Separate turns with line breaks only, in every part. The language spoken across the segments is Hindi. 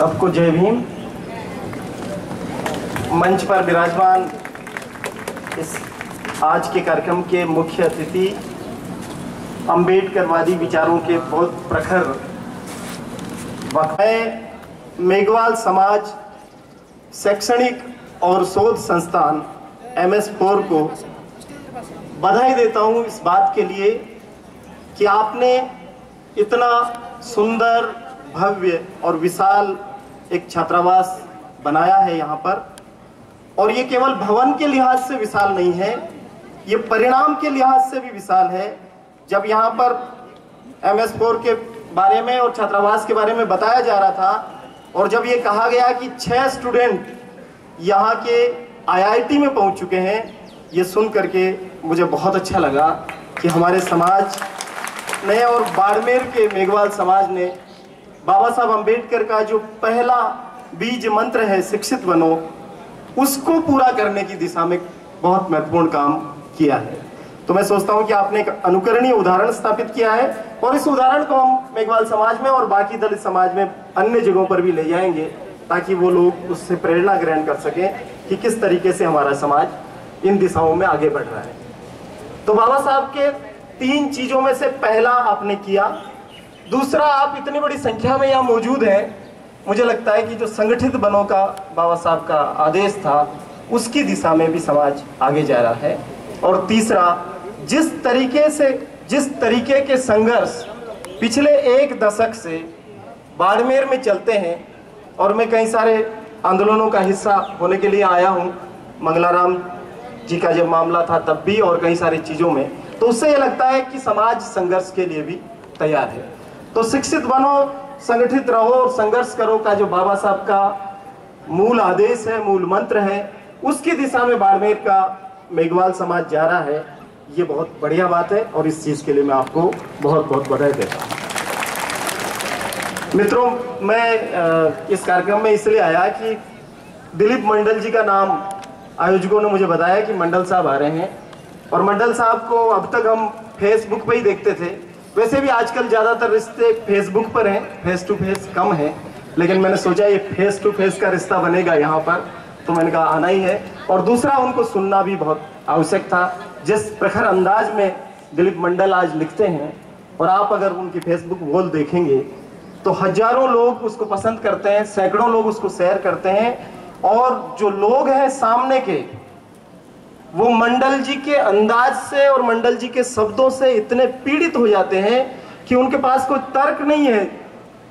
सबको जय भीम। मंच पर विराजमान इस आज के कार्यक्रम के मुख्य अतिथि अम्बेडकरवादी विचारों के बहुत प्रखर वक्ता मेघवाल समाज शैक्षणिक और शोध संस्थान MS4 को बधाई देता हूं इस बात के लिए कि आपने इतना सुंदर, भव्य और विशाल एक छात्रावास बनाया है यहाँ पर। और ये केवल भवन के लिहाज से विशाल नहीं है, ये परिणाम के लिहाज से भी विशाल है। जब यहाँ पर MS4 के बारे में और छात्रावास के बारे में बताया जा रहा था और जब ये कहा गया कि 6 स्टूडेंट यहाँ के IIT में पहुँच चुके हैं, ये सुन करके मुझे बहुत अच्छा लगा कि हमारे समाज ने और बाड़मेर के मेघवाल समाज ने बाबा साहब अम्बेडकर का जो पहला बीज मंत्र है शिक्षित बनो, उसको पूरा करने की दिशा में बहुत महत्वपूर्ण काम किया है। तो मैं सोचता हूं कि आपने एक अनुकरणीय उदाहरण स्थापित किया है और इस उदाहरण को हम मेघवाल समाज में और बाकी दलित समाज में अन्य जगहों पर भी ले जाएंगे ताकि वो लोग उससे प्रेरणा ग्रहण कर सकें कि किस तरीके से हमारा समाज इन दिशाओं में आगे बढ़ रहा है। तो बाबा साहब के 3 चीजों में से पहला आपने किया। दूसरा, आप इतनी बड़ी संख्या में यहाँ मौजूद हैं, मुझे लगता है कि जो संगठित बनो का बाबा साहब का आदेश था उसकी दिशा में भी समाज आगे जा रहा है। और तीसरा, जिस तरीके के संघर्ष पिछले 1 दशक से बाड़मेर में चलते हैं, और मैं कई सारे आंदोलनों का हिस्सा होने के लिए आया हूँ, मंगलाराम जी का जब मामला था तब भी और कई सारी चीज़ों में, तो उससे ये लगता है कि समाज संघर्ष के लिए भी तैयार है। तो शिक्षित बनो, संगठित रहो और संघर्ष करो का जो बाबा साहब का मूल आदेश है, मूल मंत्र है, उसकी दिशा में बाड़मेर का मेघवाल समाज जा रहा है। ये बहुत बढ़िया बात है और इस चीज़ के लिए मैं आपको बहुत बहुत बधाई देता हूँ। मित्रों, मैं इस कार्यक्रम में इसलिए आया कि दिलीप मंडल जी का नाम आयोजकों ने मुझे बताया कि मंडल साहब आ रहे हैं, और मंडल साहब को अब तक हम फेसबुक पे ही देखते थे। वैसे भी आजकल ज़्यादातर रिश्ते फेसबुक पर हैं, फेस टू फेस कम है, लेकिन मैंने सोचा ये फेस टू फेस का रिश्ता बनेगा यहाँ पर, तो मैंने कहा आना ही है। और दूसरा, उनको सुनना भी बहुत आवश्यक था। जिस प्रखर अंदाज में दिलीप मंडल आज लिखते हैं, और आप अगर उनकी फेसबुक वॉल देखेंगे तो हजारों लोग उसको पसंद करते हैं, सैकड़ों लोग उसको शेयर करते हैं, और जो लोग हैं सामने के, वो मंडल जी के अंदाज से और मंडल जी के शब्दों से इतने पीड़ित हो जाते हैं कि उनके पास कोई तर्क नहीं है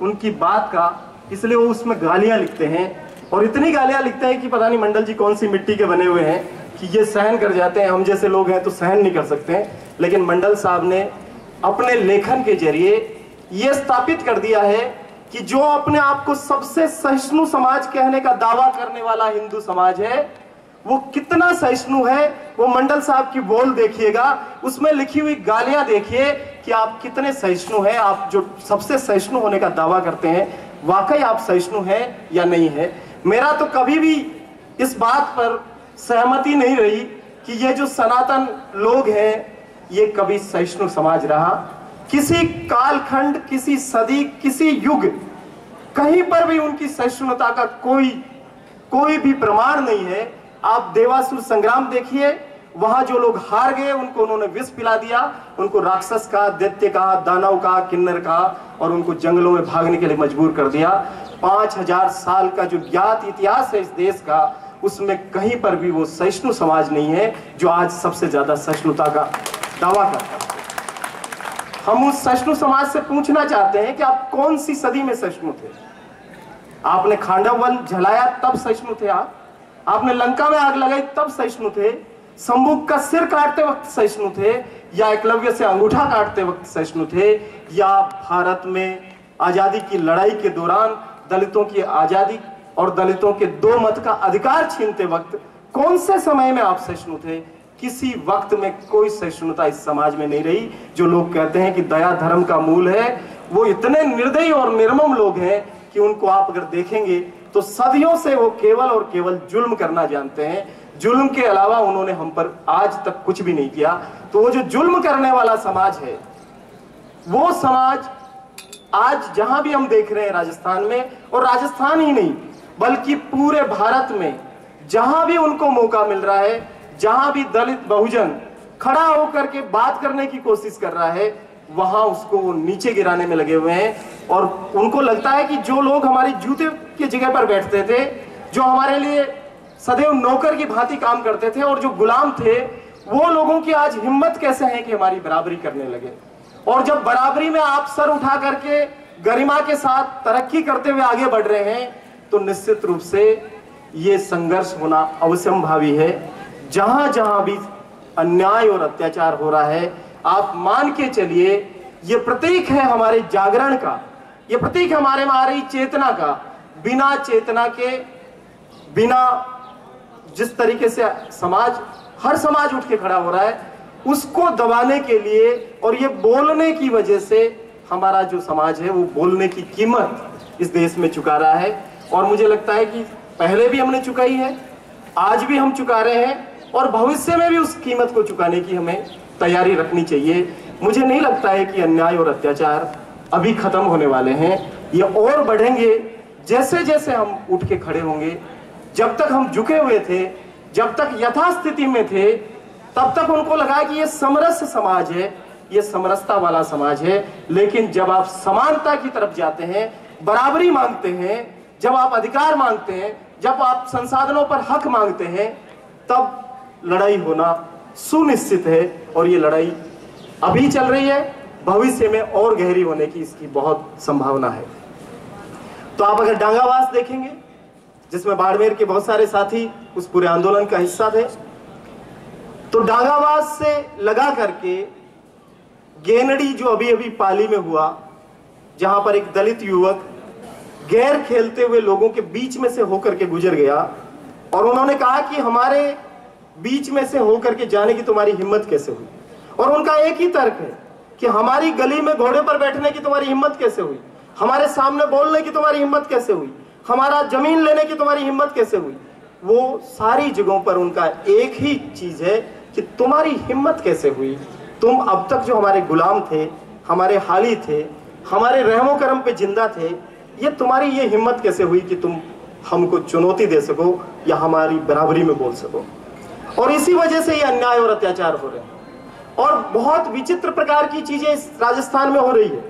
उनकी बात का, इसलिए वो उसमें गालियां लिखते हैं। और इतनी गालियां लिखते हैं कि पता नहीं मंडल जी कौन सी मिट्टी के बने हुए हैं कि ये सहन कर जाते हैं। हम जैसे लोग हैं तो सहन नहीं कर सकते हैं, लेकिन मंडल साहब ने अपने लेखन के जरिए ये स्थापित कर दिया है कि जो अपने आप को सबसे सहिष्णु समाज कहने का दावा करने वाला हिंदू समाज है, वो कितना सहिष्णु है। वो मंडल साहब की बोल देखिएगा, उसमें लिखी हुई गालियां देखिए कि आप कितने सहिष्णु हैं। आप जो सबसे सहिष्णु होने का दावा करते हैं, वाकई आप सहिष्णु हैं या नहीं है। मेरा तो कभी भी इस बात पर सहमति नहीं रही कि ये जो सनातन लोग हैं, ये कभी सहिष्णु समाज रहा। किसी कालखंड, किसी सदी, किसी युग, कहीं पर भी उनकी सहिष्णुता का कोई भी प्रमाण नहीं है। आप देवासुर संग्राम देखिए, वहां जो लोग हार गए उनको उन्होंने विष पिला दिया, उनको राक्षस कहा, दैत्य कहा, दानव कहा, किन्नर कहा, और उनको जंगलों में भागने के लिए मजबूर कर दिया। 5000 साल का जो ज्ञात इतिहास है इस देश का, उसमें कहीं पर भी वो सहिष्णु समाज नहीं है जो आज सबसे ज्यादा सहिष्णुता का दावा करता है। हम उस सहिष्णु समाज से पूछना चाहते हैं कि आप कौन सी सदी में सहिष्णु थे? आपने खांडव वन जलाया तब सहिष्णु थे आपने लंका में आग लगाई तब सहिष्णु थे? शंभुक का सिर काटते वक्त सहिष्णु थे, या एकलव्य से अंगूठा काटते वक्त सहिष्णु थे, या भारत में आजादी की लड़ाई के दौरान दलितों की आजादी और दलितों के 2 मत का अधिकार छीनते वक्त कौन से समय में आप सहिष्णु थे? किसी वक्त में कोई सहिष्णुता इस समाज में नहीं रही। जो लोग कहते हैं कि दया धर्म का मूल है, वो इतने निर्दयी और निर्मम लोग हैं कि उनको आप अगर देखेंगे तो सदियों से वो केवल और केवल जुल्म करना जानते हैं। जुल्म के अलावा उन्होंने हम पर आज तक कुछ भी नहीं किया। तो वो जो जुल्म करने वाला समाज है, वो समाज आज जहां भी हम देख रहे हैं राजस्थान में, और राजस्थान ही नहीं बल्कि पूरे भारत में जहां भी उनको मौका मिल रहा है, जहां भी दलित बहुजन खड़ा होकर के बात करने की कोशिश कर रहा है, वहां उसको वो नीचे गिराने में लगे हुए हैं। और उनको लगता है कि जो लोग हमारी जूते की जगह पर बैठते थे, जो हमारे लिए सदैव नौकर की भांति काम करते थे और जो गुलाम थे, वो लोगों की आज हिम्मत कैसे है कि हमारी बराबरी करने लगे। और जब बराबरी में आप सर उठा करके गरिमा के साथ तरक्की करते हुए आगे बढ़ रहे हैं, तो निश्चित रूप से ये संघर्ष होना अवश्यंभावी है। जहां जहां भी अन्याय और अत्याचार हो रहा है, आप मान के चलिए ये प्रतीक है हमारे जागरण का, ये प्रतीक है हमारी चेतना का। बिना चेतना के, बिना जिस तरीके से हर समाज उठ के खड़ा हो रहा है, उसको दबाने के लिए और ये बोलने की वजह से हमारा जो समाज है वो बोलने की कीमत इस देश में चुका रहा है। और मुझे लगता है कि पहले भी हमने चुकाई है, आज भी हम चुका रहे हैं और भविष्य में भी उस कीमत को चुकाने की हमें तैयारी रखनी चाहिए। मुझे नहीं लगता है कि अन्याय और अत्याचार अभी खत्म होने वाले हैं, ये और बढ़ेंगे जैसे जैसे हम उठ के खड़े होंगे। जब तक हम झुके हुए थे, जब तक यथास्थिति में थे, तब तक उनको लगा कि ये समरस समाज है, ये समरसता वाला समाज है। लेकिन जब आप समानता की तरफ जाते हैं, बराबरी मांगते हैं, जब आप अधिकार मांगते हैं, जब आप संसाधनों पर हक मांगते हैं, तब लड़ाई होना सुनिश्चित है। और ये लड़ाई अभी चल रही है, भविष्य में और गहरी होने की इसकी बहुत संभावना है। तो आप अगर डांगावास देखेंगे, जिसमें बाड़मेर के बहुत सारे साथी उस पूरे आंदोलन का हिस्सा थे, तो डांगावास से लगा करके गेनड़ी जो अभी अभी पाली में हुआ, जहां पर एक दलित युवक गैर खेलते हुए लोगों के बीच में से होकर के गुजर गया और उन्होंने कहा कि हमारे बीच में से होकर के जाने की तुम्हारी हिम्मत कैसे हुई। और उनका एक ही तर्क है कि हमारी गली में घोड़े पर बैठने की तुम्हारी हिम्मत कैसे हुई, हमारे सामने बोलने की तुम्हारी हिम्मत कैसे हुई, हमारा जमीन लेने की तुम्हारी हिम्मत कैसे हुई। वो सारी जगहों पर उनका एक ही चीज है कि तुम्हारी हिम्मत कैसे हुई। तुम अब तक जो हमारे गुलाम थे, हमारे हाली थे, हमारे रहमो करम पे जिंदा थे, ये तुम्हारी ये हिम्मत कैसे हुई कि तुम हमको चुनौती दे सको या हमारी बराबरी में बोल सको। और इसी वजह से ये अन्याय और अत्याचार हो रहे हैं और बहुत विचित्र प्रकार की चीजें इस राजस्थान में हो रही है।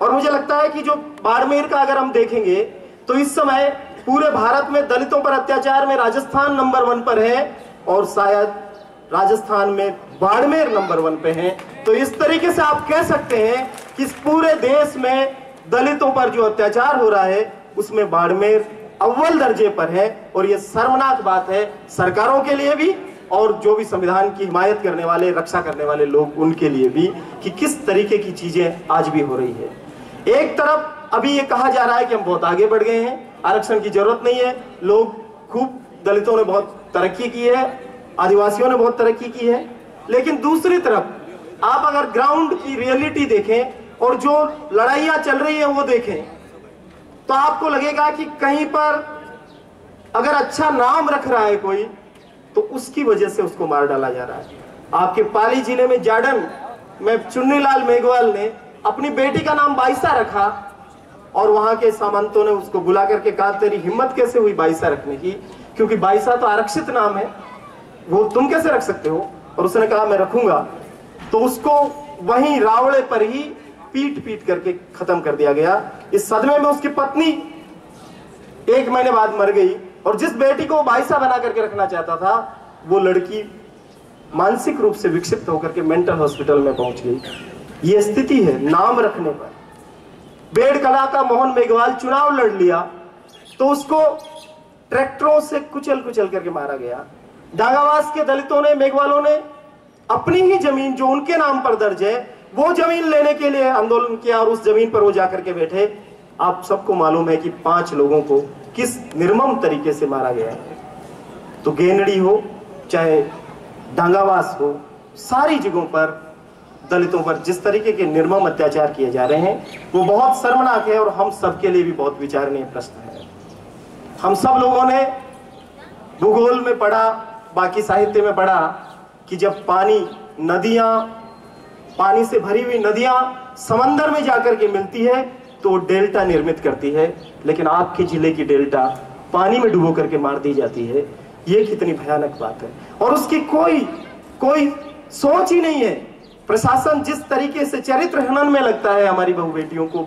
और मुझे लगता है कि जो बाड़मेर का अगर हम देखेंगे तो इस समय पूरे भारत में दलितों पर अत्याचार में राजस्थान नंबर 1 पर है और शायद राजस्थान में बाड़मेर नंबर 1 पे है। तो इस तरीके से आप कह सकते हैं कि इस पूरे देश में दलितों पर जो अत्याचार हो रहा है उसमें बाड़मेर अव्वल दर्जे पर है। और ये शर्मनाक बात है सरकारों के लिए भी और जो भी संविधान की हिमायत करने वाले, रक्षा करने वाले लोग, उनके लिए भी, कि किस तरीके की चीजें आज भी हो रही है। एक तरफ अभी ये कहा जा रहा है कि हम बहुत आगे बढ़ गए हैं, आरक्षण की जरूरत नहीं है, लोग खूब, दलितों ने बहुत तरक्की की है, आदिवासियों ने बहुत तरक्की की है। लेकिन दूसरी तरफ आप अगर ग्राउंड की रियलिटी देखें और जो लड़ाइयां चल रही है वो देखें, तो आपको लगेगा कि कहीं पर अगर अच्छा नाम रख रहा है कोई, तो उसकी वजह से उसको मार डाला जा रहा है। आपके पाली जिले में जाडन में चुन्नीलाल मेघवाल ने अपनी बेटी का नाम बाईसा रखा और वहां के सामंतों ने उसको बुला करके कहा तेरी हिम्मत कैसे हुई बाईसा रखने की, क्योंकि बाईसा तो आरक्षित नाम है, वो तुम कैसे रख सकते हो। और उसने कहा मैं रखूंगा। तो उसको वहीं रावड़े पर ही पीट पीट करके खत्म कर दिया गया। इस सदमे में उसकी पत्नी 1 महीने बाद मर गई और जिस बेटी को बाईसा बना करके रखना चाहता था, वो लड़की मानसिक रूप से विक्षिप्त होकर के मेंटल हॉस्पिटल में पहुंच गई। ये स्थिति है नाम रखने पर। बेड़कला का मोहन मेघवाल चुनाव लड़ लिया तो उसको ट्रैक्टरों से कुचल कुचल करके मारा गया। डांगावास के दलितों ने, मेघवालों ने अपनी ही जमीन जो उनके नाम पर दर्ज है वो जमीन लेने के लिए आंदोलन किया और उस जमीन पर वो जाकर के बैठे। आप सबको मालूम है कि 5 लोगों को किस निर्मम तरीके से मारा गया है। तो गेनड़ी हो चाहे डांगावास हो, सारी जगहों पर दलितों पर जिस तरीके के निर्मम अत्याचार किए जा रहे हैं वो बहुत शर्मनाक है और हम सबके लिए भी बहुत विचारणीय प्रश्न है। हम सब लोगों ने भूगोल में पढ़ा, बाकी साहित्य में पढ़ा कि जब पानी से भरी हुई नदियां समंदर में जाकर के मिलती है तो वो डेल्टा निर्मित करती है, लेकिन आपके जिले की डेल्टा पानी में डुबो करके मार दी जाती है। ये कितनी भयानक बात है, और उसकी कोई सोच ही नहीं है। प्रशासन जिस तरीके से चरित्र हनन में लगता है हमारी बहू बेटियों को,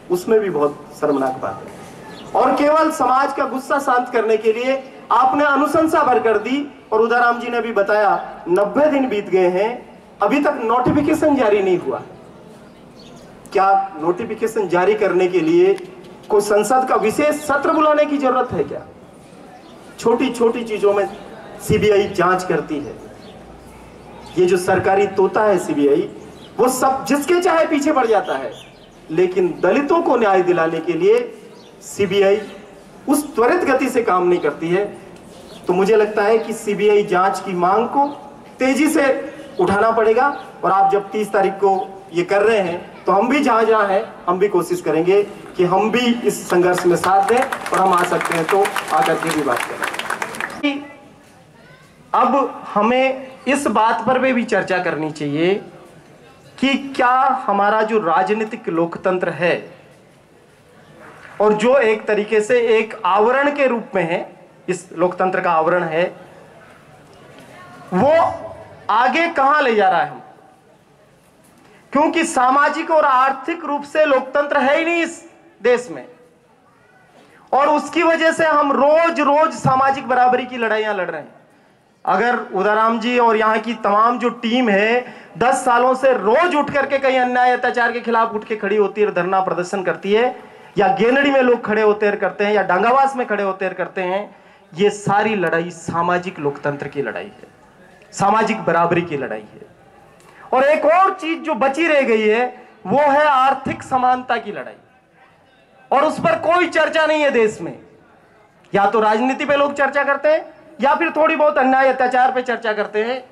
उसमें भी बहुत शर्मनाक बात है। और केवल समाज का गुस्सा शांत करने के लिए आपने अनुशंसा भर कर दी, और उदाराम जी ने भी बताया 90 दिन बीत गए हैं, अभी तक नोटिफिकेशन जारी नहीं हुआ। क्या नोटिफिकेशन जारी करने के लिए कोई संसद का विशेष सत्र बुलाने की जरूरत है क्या? छोटी छोटी चीजों में सीबीआई जांच करती है। ये जो सरकारी तोता है सीबीआई, वो सब जिसके चाहे पीछे पड़ जाता है, लेकिन दलितों को न्याय दिलाने के लिए सीबीआई उस त्वरित गति से काम नहीं करती है। तो मुझे लगता है कि सीबीआई जांच की मांग को तेजी से उठाना पड़ेगा, और आप जब 30 तारीख को ये कर रहे हैं तो हम भी जहां है हम भी कोशिश करेंगे कि हम भी इस संघर्ष में साथ दें, और हम आ सकते हैं तो आकर के भी बात करें। अब हमें इस बात पर भी चर्चा करनी चाहिए कि क्या हमारा जो राजनीतिक लोकतंत्र है, और जो एक तरीके से एक आवरण के रूप में है, इस लोकतंत्र का आवरण है, वो आगे कहां ले जा रहा है हम? क्योंकि सामाजिक और आर्थिक रूप से लोकतंत्र है ही नहीं इस देश में, और उसकी वजह से हम रोज रोज सामाजिक बराबरी की लड़ाइयां लड़ रहे हैं। अगर उदाराम जी और यहाँ की तमाम जो टीम है 10 सालों से रोज उठ करके कहीं अन्याय अत्याचार के खिलाफ उठ के खड़ी होती है, धरना प्रदर्शन करती है, या गेनड़ी में लोग खड़े होते करते हैं, या डांगावास में खड़े होते करते हैं, ये सारी लड़ाई सामाजिक लोकतंत्र की लड़ाई है, सामाजिक बराबरी की लड़ाई है। और एक और चीज जो बची रह गई है वो है आर्थिक समानता की लड़ाई, और उस पर कोई चर्चा नहीं है देश में। या तो राजनीति पे लोग चर्चा करते हैं, या फिर थोड़ी बहुत अन्याय अत्याचार पे चर्चा करते हैं,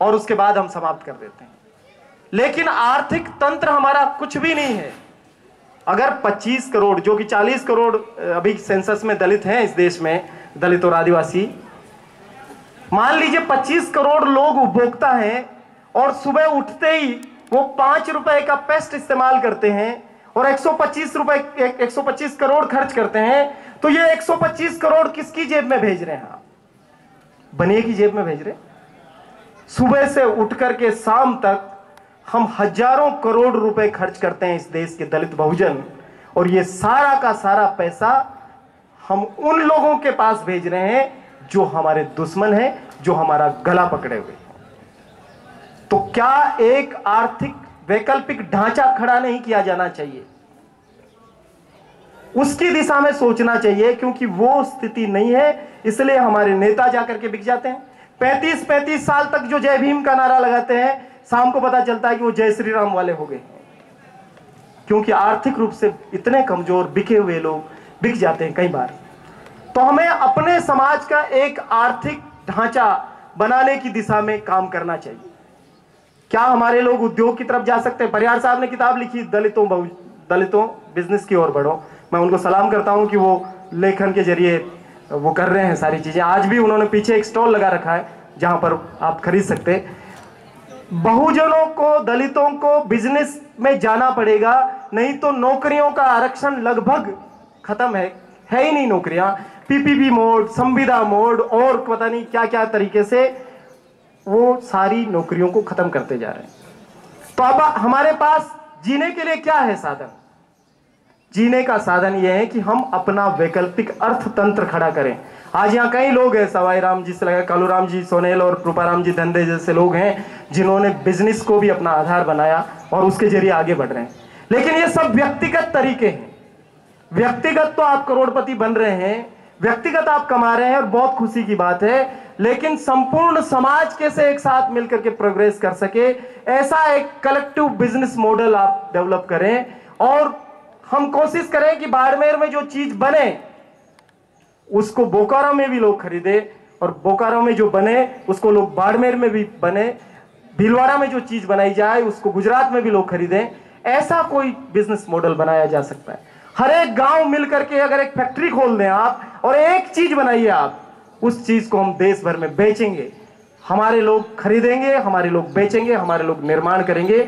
और उसके बाद हम समाप्त कर देते हैं। लेकिन आर्थिक तंत्र हमारा कुछ भी नहीं है। अगर 25 करोड़, जो कि 40 करोड़ अभी सेंसस में दलित हैं इस देश में, दलित और आदिवासी, मान लीजिए 25 करोड़ लोग उपभोक्ता हैं, और सुबह उठते ही वो 5 रुपए का पेस्ट इस्तेमाल करते हैं, और 125 करोड़ खर्च करते हैं, तो ये 125 करोड़ किसकी जेब में भेज रहे हैं आप? बनिए की जेब में भेज रहे। सुबह से उठ करके शाम तक हम हजारों करोड़ रुपए खर्च करते हैं इस देश के दलित बहुजन, और ये सारा का सारा पैसा हम उन लोगों के पास भेज रहे हैं जो हमारे दुश्मन हैं, जो हमारा गला पकड़े हुए हैं। तो क्या एक आर्थिक वैकल्पिक ढांचा खड़ा नहीं किया जाना चाहिए? उसकी दिशा में सोचना चाहिए, क्योंकि वो स्थिति नहीं है, इसलिए हमारे नेता जाकर के बिक जाते हैं। 35-35 साल तक जो जय भीम का नारा लगाते हैं, शाम को पता चलता है कि वो जय श्री राम वाले हो गए, क्योंकि आर्थिक रूप से इतने कमजोर बिके हुए लोग बिक जाते हैं कई बार। तो हमें अपने समाज का एक आर्थिक ढांचा बनाने की दिशा में काम करना चाहिए। क्या हमारे लोग उद्योग की तरफ जा सकते हैं? परिहार साहब ने किताब लिखी, दलितों बिजनेस की ओर बढ़ो। मैं उनको सलाम करता हूं कि वो लेखन के जरिए वो कर रहे हैं सारी चीजें। आज भी उन्होंने पीछे एक स्टॉल लगा रखा है जहां पर आप खरीद सकते हैं। बहुजनों को, दलितों को बिजनेस में जाना पड़ेगा, नहीं तो नौकरियों का आरक्षण लगभग खत्म है ही नहीं। नौकरियां पीपीपी मोड, संविदा मोड और पता नहीं क्या क्या तरीके से वो सारी नौकरियों को खत्म करते जा रहे हैं। तो अब हमारे पास जीने के लिए क्या है साधन? जीने का साधन यह है कि हम अपना वैकल्पिक अर्थतंत्र खड़ा करें। आज यहाँ कई लोग हैं, सवाई राम जी से लगा कालूराम जी सोनेल और रूपाराम जी धंधे जैसे लोग हैं, जिन्होंने बिजनेस को भी अपना आधार बनाया और उसके जरिए आगे बढ़ रहे हैं। लेकिन ये सब व्यक्तिगत तरीके हैं। व्यक्तिगत तो आप करोड़पति बन रहे हैं, व्यक्तिगत आप कमा रहे हैं और बहुत खुशी की बात है, लेकिन संपूर्ण समाज कैसे एक साथ मिलकर के प्रोग्रेस कर सके, ऐसा एक कलेक्टिव बिजनेस मॉडल आप डेवलप करें। और हम कोशिश करें कि बाड़मेर में जो चीज बने उसको बोकारो में भी लोग खरीदे, और बोकारो में जो बने उसको लोग बाड़मेर में भी बने। भीलवाड़ा में जो चीज बनाई जाए उसको गुजरात में भी लोग खरीदें। ऐसा कोई बिजनेस मॉडल बनाया जा सकता है। हर एक गांव मिलकर के अगर एक फैक्ट्री खोल दें आप और एक चीज बनाइए आप, उस चीज को हम देश भर में बेचेंगे, हमारे लोग खरीदेंगे, हमारे लोग बेचेंगे, हमारे लोग निर्माण करेंगे,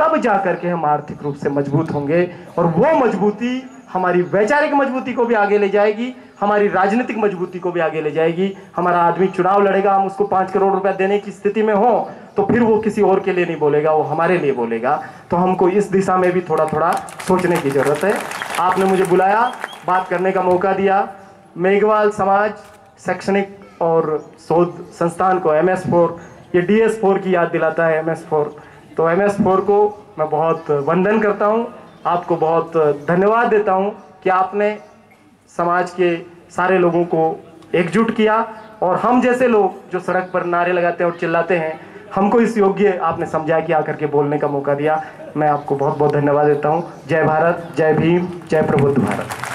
तब जा करके हम आर्थिक रूप से मजबूत होंगे, और वो मजबूती हमारी वैचारिक मजबूती को भी आगे ले जाएगी, हमारी राजनीतिक मजबूती को भी आगे ले जाएगी। हमारा आदमी चुनाव लड़ेगा, हम उसको 5 करोड़ रुपया देने की स्थिति में हो तो फिर वो किसी और के लिए नहीं बोलेगा, वो हमारे लिए बोलेगा। तो हमको इस दिशा में भी थोड़ा थोड़ा सोचने की जरूरत है। आपने मुझे बुलाया, बात करने का मौका दिया। मेघवाल समाज शैक्षणिक और शोध संस्थान को MS4, ये DS4 की याद दिलाता है, MS4। तो MS4 को मैं बहुत वंदन करता हूँ, आपको बहुत धन्यवाद देता हूँ कि आपने समाज के सारे लोगों को एकजुट किया, और हम जैसे लोग जो सड़क पर नारे लगाते हैं और चिल्लाते हैं, हमको इस योग्य आपने समझा कि आकर के बोलने का मौका दिया। मैं आपको बहुत बहुत धन्यवाद देता हूँ। जय भारत, जय भीम, जय प्रबुद्ध भारत।